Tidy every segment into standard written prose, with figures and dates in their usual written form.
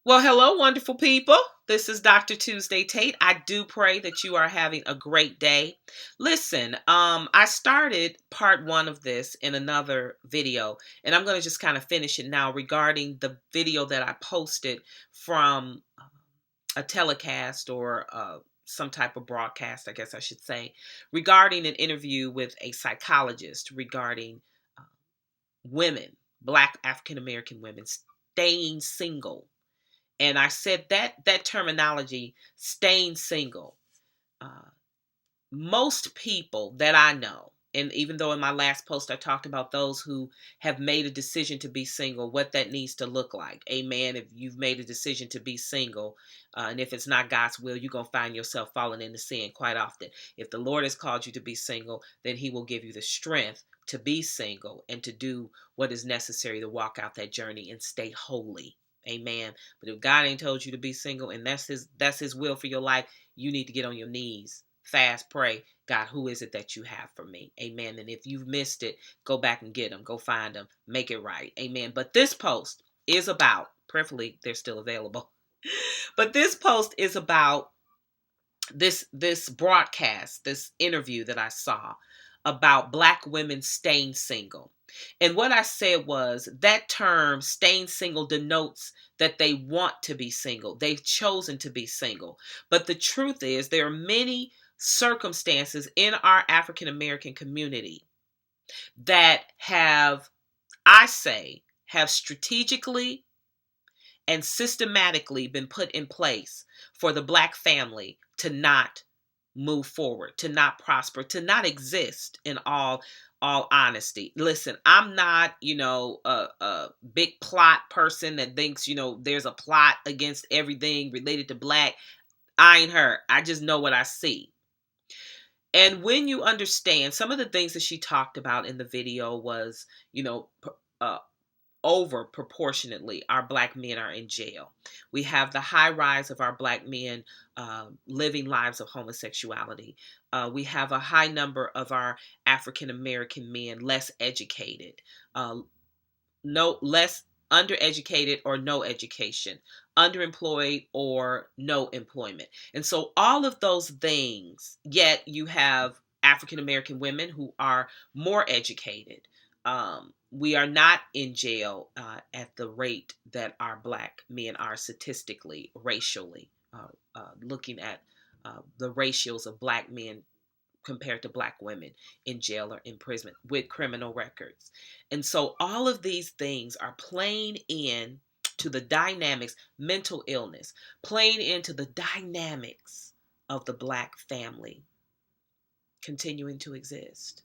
Well, hello, wonderful people. This is Dr. Tuesday Tate. I do pray that you are having a great day. Listen, I started part one of this in another video, and I'm going to just kind of finish it now regarding the video that I posted from a telecast or some type of broadcast, I guess I should say, regarding an interview with a psychologist regarding uh, women, Black African American women, staying single. And I said that terminology, staying single. Uh, Most people that I know, and even though in my last post I talked about those who have made a decision to be single, what that needs to look like. Amen. If you've made a decision to be single, and if it's not God's will, you're going to find yourself falling into sin quite often. If the Lord has called you to be single, then He will give you the strength to be single and to do what is necessary to walk out that journey and stay holy. Amen. But if God ain't told you to be single and that's his will for your life, you need to get on your knees, fast, pray. God, who is it that you have for me? Amen. And if you've missed it, go back and get them. Go find them. Make it right. Amen. But this post is about, preferably they're still available. But this post is about this broadcast, this interview that I saw about Black women staying single. And what I said was that term, staying single, denotes that they want to be single. They've chosen to be single. But the truth is, there are many circumstances in our African American community that have strategically and systematically been put in place for the Black family to not move forward, to not prosper, to not exist in all honesty. Listen, I'm not, a big plot person that thinks, there's a plot against everything related to Black. I ain't her. I just know what I see. And when you understand, some of the things that she talked about in the video was, uh, over proportionately our Black men are in jail. We have the high rise of our Black men living lives of homosexuality. We have a high number of our African American men less educated, no less undereducated or no education, underemployed or no employment. And so all of those things, yet you have African American women who are more educated. We are not in jail at the rate that our Black men are statistically, racially, looking at the ratios of Black men compared to Black women in jail or imprisonment with criminal records. And so all of these things are playing in to the dynamics, mental illness, playing into the dynamics of the Black family continuing to exist.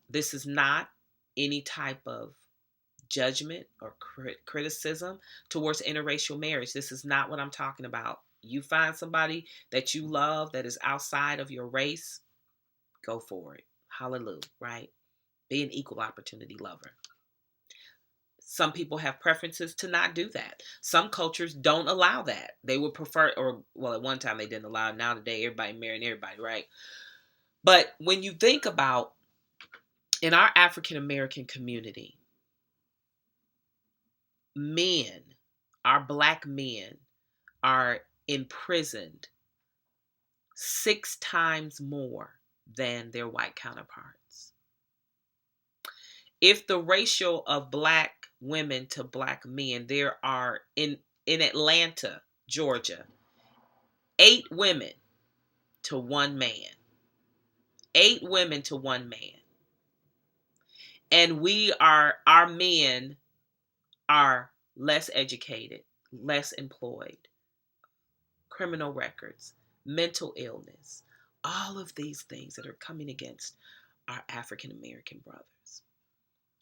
This is not any type of judgment or criticism towards interracial marriage. This is not what I'm talking about. You find somebody that you love that is outside of your race, go for it. Hallelujah, right? Be an equal opportunity lover. Some people have preferences to not do that. Some cultures don't allow that. They would prefer, or well, at one time they didn't allow it. Now today, everybody marrying everybody, right? But when you think about in our African American community, men, our Black men, are imprisoned 6 times more than their white counterparts. If the ratio of Black women to Black men, there are in Atlanta, Georgia, 8 women to 1 man. 8 women to 1 man. And our men are less educated, less employed, criminal records, mental illness, all of these things that are coming against our African American brothers.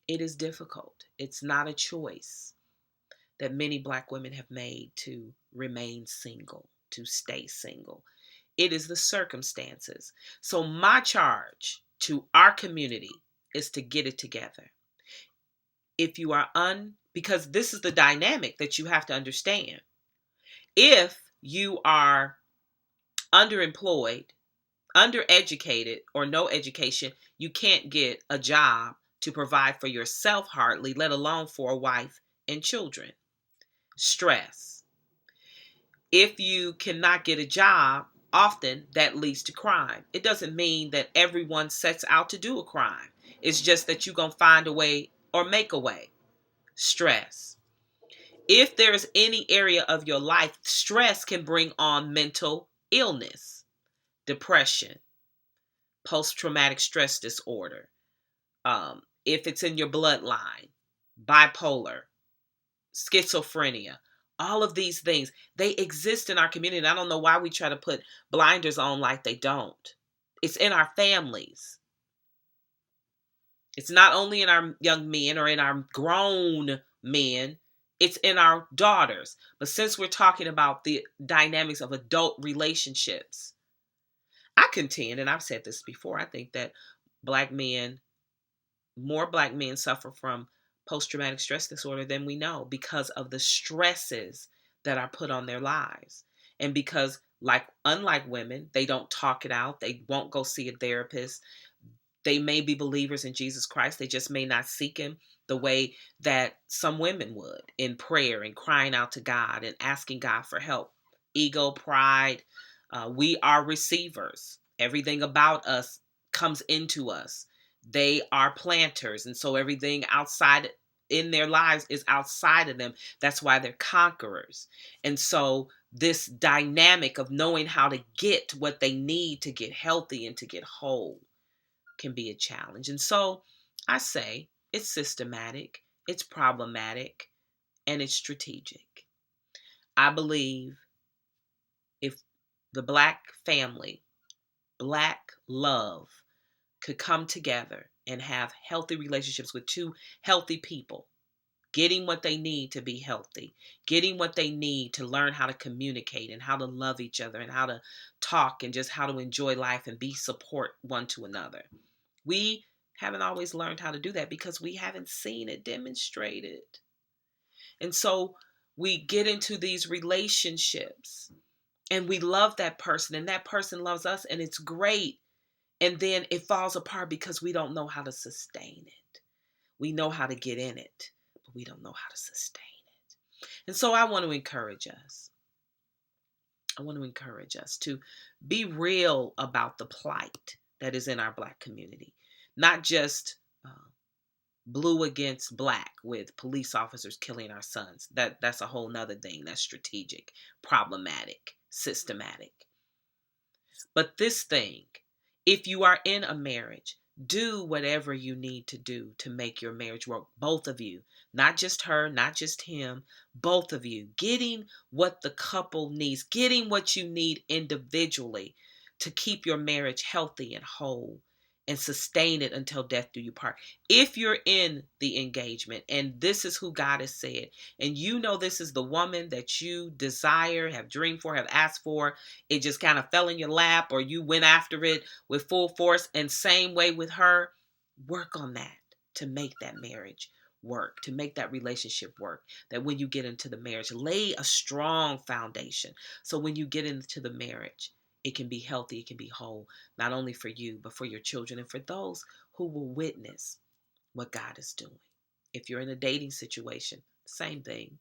It is difficult. It's not a choice that many Black women have made to remain single, to stay single. It is the circumstances. So my charge to our community is to get it together. If you are because this is the dynamic that you have to understand. If you are underemployed, undereducated, or no education, you can't get a job to provide for yourself hardly, let alone for a wife and children. Stress. If you cannot get a job, often that leads to crime. It doesn't mean that everyone sets out to do a crime. It's just that you're going to find a way or make a way. Stress. If there's any area of your life, stress can bring on mental illness, depression, post-traumatic stress disorder. If it's in your bloodline, bipolar, schizophrenia, all of these things, they exist in our community. I don't know why we try to put blinders on like they don't. It's in our families. It's not only in our young men or in our grown men, it's in our daughters. But since we're talking about the dynamics of adult relationships, I contend, and I've said this before, I think that more black men suffer from post-traumatic stress disorder than we know because of the stresses that are put on their lives. And because, unlike women, they don't talk it out. They won't go see a therapist. They may be believers in Jesus Christ. They just may not seek him the way that some women would, in prayer and crying out to God and asking God for help. Ego, pride. We are receivers. Everything about us comes into us. They are planters. And so everything outside in their lives is outside of them. That's why they're conquerors. And so this dynamic of knowing how to get what they need to get healthy and to get whole can be a challenge. And so I say it's systematic, it's problematic, and it's strategic. I believe if the black family, black love could come together and have healthy relationships with two healthy people, getting what they need to be healthy, getting what they need to learn how to communicate and how to love each other and how to talk and just how to enjoy life and be support one to another. We haven't always learned how to do that because we haven't seen it demonstrated. And so we get into these relationships and we love that person and that person loves us and it's great. And then it falls apart because we don't know how to sustain it. We know how to get in it, but we don't know how to sustain it. And so I want to encourage us. I want to encourage us to be real about the plight that is in our black community. Not just blue against black with police officers killing our sons. That's a whole nother thing. That's strategic, problematic, systematic. But this thing, if you are in a marriage, do whatever you need to do to make your marriage work. Both of you, not just her, not just him, both of you, getting what the couple needs, getting what you need individually to keep your marriage healthy and whole and sustain it until death do you part. If you're in the engagement and this is who God has said, and you know this is the woman that you desire, have dreamed for, have asked for, it just kind of fell in your lap or you went after it with full force, and same way with her, work on that to make that marriage work, to make that relationship work. That when you get into the marriage, lay a strong foundation. So when you get into the marriage, it can be healthy, it can be whole, not only for you, but for your children and for those who will witness what God is doing. If you're in a dating situation, same thing.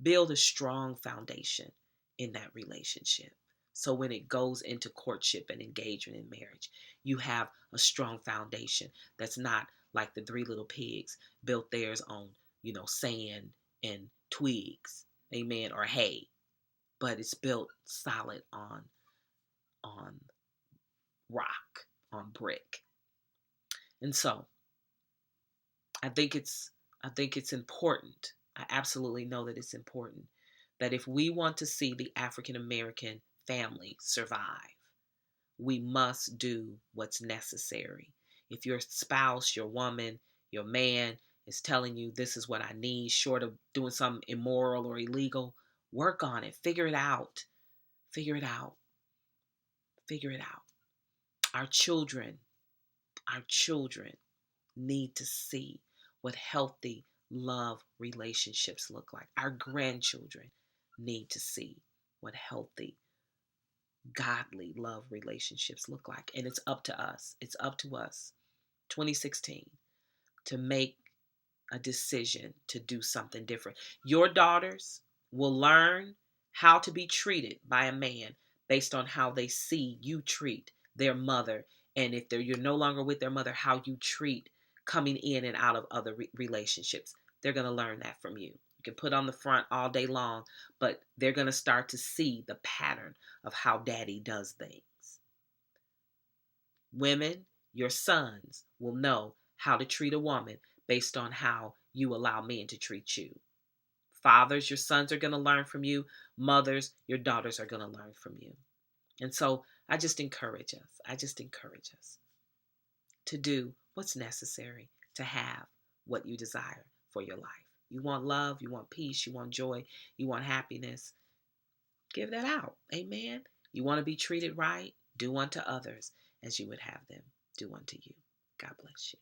Build a strong foundation in that relationship. So when it goes into courtship and engagement and marriage, you have a strong foundation that's not like the three little pigs built theirs on, sand and twigs, amen, or hay, but it's built solid on rock, on brick. And so I think it's important. I absolutely know that it's important that if we want to see the African American family survive, we must do what's necessary. If your spouse, your woman, your man is telling you this is what I need, short of doing something immoral or illegal, work on it. Figure it out. Figure it out. Figure it out. Our children need to see what healthy love relationships look like. Our grandchildren need to see what healthy, godly love relationships look like. And it's up to us. It's up to us, 2016, to make a decision to do something different. Your daughters will learn how to be treated by a man based on how they see you treat their mother. And if you're no longer with their mother, how you treat coming in and out of other relationships. They're going to learn that from you. You can put on the front all day long, but they're going to start to see the pattern of how daddy does things. Women, your sons will know how to treat a woman based on how you allow men to treat you. Fathers, your sons are going to learn from you. Mothers, your daughters are going to learn from you. And so I just encourage us to do what's necessary to have what you desire for your life. You want love, you want peace, you want joy, you want happiness. Give that out. Amen. You want to be treated right? Do unto others as you would have them do unto you. God bless you.